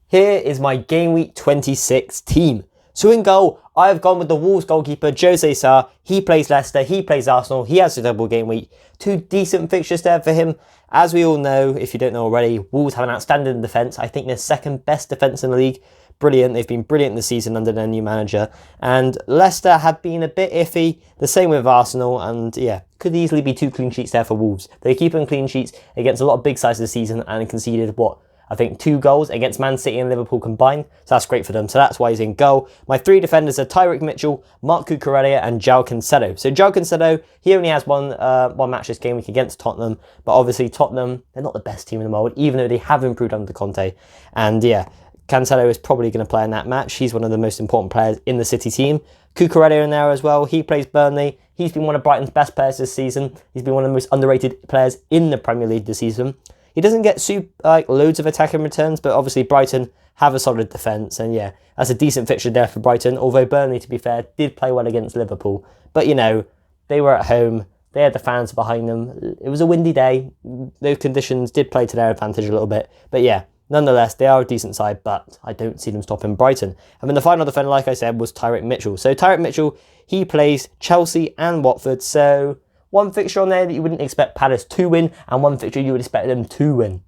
Here is my Game Week 26 team. So in goal, I have gone with the Wolves goalkeeper, Jose Sa. He plays Leicester, he plays Arsenal, he has a double game week. Two decent fixtures there for him. As we all know, if you don't know already, Wolves have an outstanding defence. I think they're second best defence in the league. Brilliant. They've been brilliant this season under their new manager. And Leicester have been a bit iffy. The same with Arsenal. And yeah, could easily be 2 clean sheets there for Wolves. They keep on clean sheets against a lot of big sides this season and conceded, I think 2 goals against Man City and Liverpool combined. So that's great for them. So that's why he's in goal. My 3 defenders are Tyrick Mitchell, Marc Cucurella and João Cancelo. So João Cancelo, he only has one match this game week against Tottenham. But obviously Tottenham, they're not the best team in the world, even though they have improved under Conte. And yeah, Cancelo is probably going to play in that match. He's one of the most important players in the City team. Cucurella in there as well. He plays Burnley. He's been one of Brighton's best players this season. He's been one of the most underrated players in the Premier League this season. He doesn't get loads of attacking returns, but obviously Brighton have a solid defence. And yeah, that's a decent fixture there for Brighton. Although Burnley, to be fair, did play well against Liverpool. But, you know, they were at home. They had the fans behind them. It was a windy day. Those conditions did play to their advantage a little bit. But yeah, nonetheless, they are a decent side, but I don't see them stopping Brighton. And then the final defender, like I said, was Tyrick Mitchell. So Tyrick Mitchell, he plays Chelsea and Watford. So one fixture on there that you wouldn't expect Palace to win, and one fixture you would expect them to win.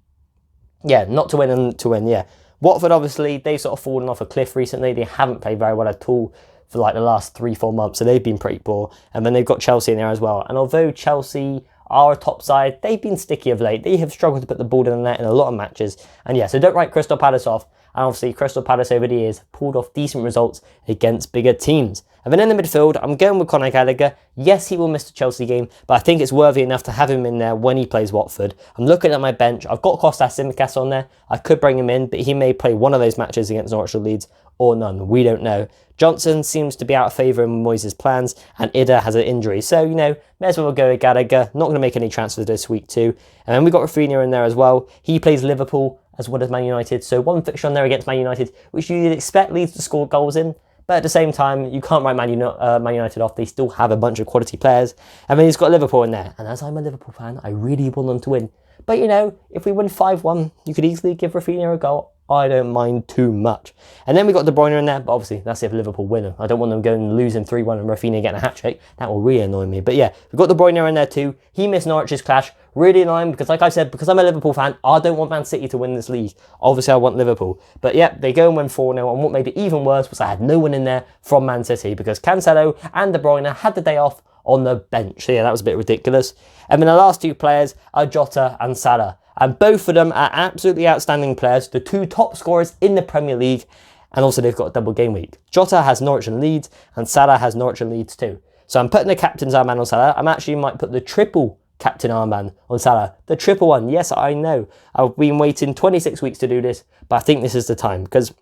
Yeah, not to win and to win, yeah. Watford, obviously, they've sort of fallen off a cliff recently. They haven't played very well at all for like the last 3-4 months, so they've been pretty poor. And then they've got Chelsea in there as well. And although Chelsea are a top side, they've been sticky of late. They have struggled to put the ball in the net in a lot of matches. And yeah, so don't write Crystal Palace off. And obviously, Crystal Palace over the years pulled off decent results against bigger teams. And then in the midfield, I'm going with Conor Gallagher. Yes, he will miss the Chelsea game, but I think it's worthy enough to have him in there when he plays Watford. I'm looking at my bench. I've got Kostas Tsimikas on there. I could bring him in, but he may play one of those matches against Norwich or Leeds, or none. We don't know. Johnson seems to be out of favour in Moyes' plans, and Ida has an injury. So, you know, may as well go with Gallagher. Not going to make any transfers this week too. And then we got Rafinha in there as well. He plays Liverpool as well as Man United. So one fixture on there against Man United, which you'd expect Leeds to score goals in. But at the same time, you can't write Man United off. They still have a bunch of quality players. And then he's got Liverpool in there. And as I'm a Liverpool fan, I really want them to win. But, you know, if we win 5-1, you could easily give Rafinha a goal. I don't mind too much. And then we got De Bruyne in there, but obviously that's if Liverpool win. I don't want them going and losing 3-1 and Rafinha getting a hat-trick. That will really annoy me. But yeah, we've got De Bruyne in there too. He missed Norwich's clash. Really annoying because, like I said, because I'm a Liverpool fan, I don't want Man City to win this league. Obviously, I want Liverpool. But yeah, they go and win 4-0. And what made it even worse was I had no one in there from Man City because Cancelo and De Bruyne had the day off on the bench. So yeah, that was a bit ridiculous. And then the last 2 players are Jota and Salah. And both of them are absolutely outstanding players, the 2 top scorers in the Premier League, and also they've got a double game week. Jota has Norwich and Leeds, and Salah has Norwich and Leeds too. So I'm putting the captain's armband on Salah. I'm actually might put the triple captain armband on Salah. The triple one, yes, I know. I've been waiting 26 weeks to do this, but I think this is the time, because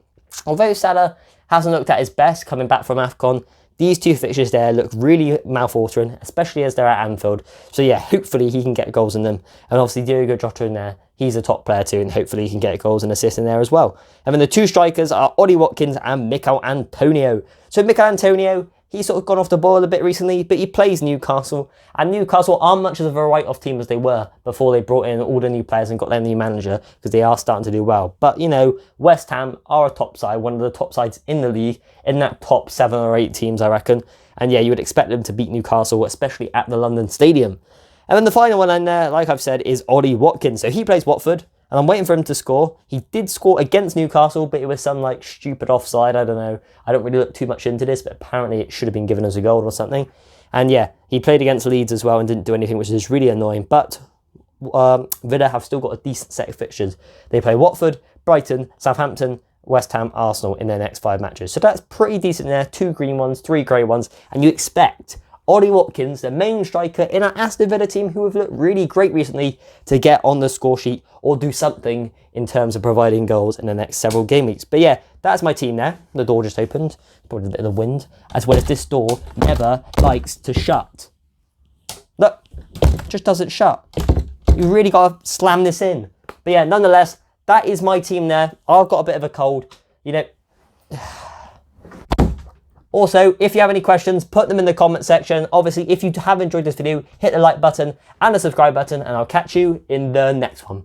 although Salah hasn't looked at his best coming back from AFCON, these 2 fixtures there look really mouth-watering, especially as they're at Anfield. So yeah, hopefully he can get goals in them. And obviously Diogo Jota in there, he's a top player too, and hopefully he can get goals and assists in there as well. And then the 2 strikers are Ollie Watkins and Mikel Antonio. So Mikel Antonio, he's sort of gone off the boil a bit recently, but he plays Newcastle. And Newcastle aren't much of a write-off team as they were before they brought in all the new players and got their new manager, because they are starting to do well. But, you know, West Ham are a top side, one of the top sides in the league, in that top 7 or 8 teams, I reckon. And yeah, you would expect them to beat Newcastle, especially at the London Stadium. And then the final one in there, like I've said, is Ollie Watkins. So he plays Watford, and I'm waiting for him to score. He did score against Newcastle, but it was some like stupid offside. I don't know. I don't really look too much into this, but apparently it should have been given as a goal or something. And yeah, he played against Leeds as well and didn't do anything, which is really annoying. But Villa have still got a decent set of fixtures. They play Watford, Brighton, Southampton, West Ham, Arsenal in their next 5 matches. So that's pretty decent there. 2 green ones, 3 grey ones. And you expect Ollie Watkins, the main striker in our Aston Villa team who have looked really great recently, to get on the score sheet or do something in terms of providing goals in the next several game weeks. But yeah, that's my team there. The door just opened. Probably a bit of the wind. As well as this door never likes to shut. Look, it just doesn't shut. You really got to slam this in. But yeah, nonetheless, that is my team there. I've got a bit of a cold. You know... Also, if you have any questions, put them in the comment section. Obviously, if you have enjoyed this video, hit the like button and the subscribe button, and I'll catch you in the next one.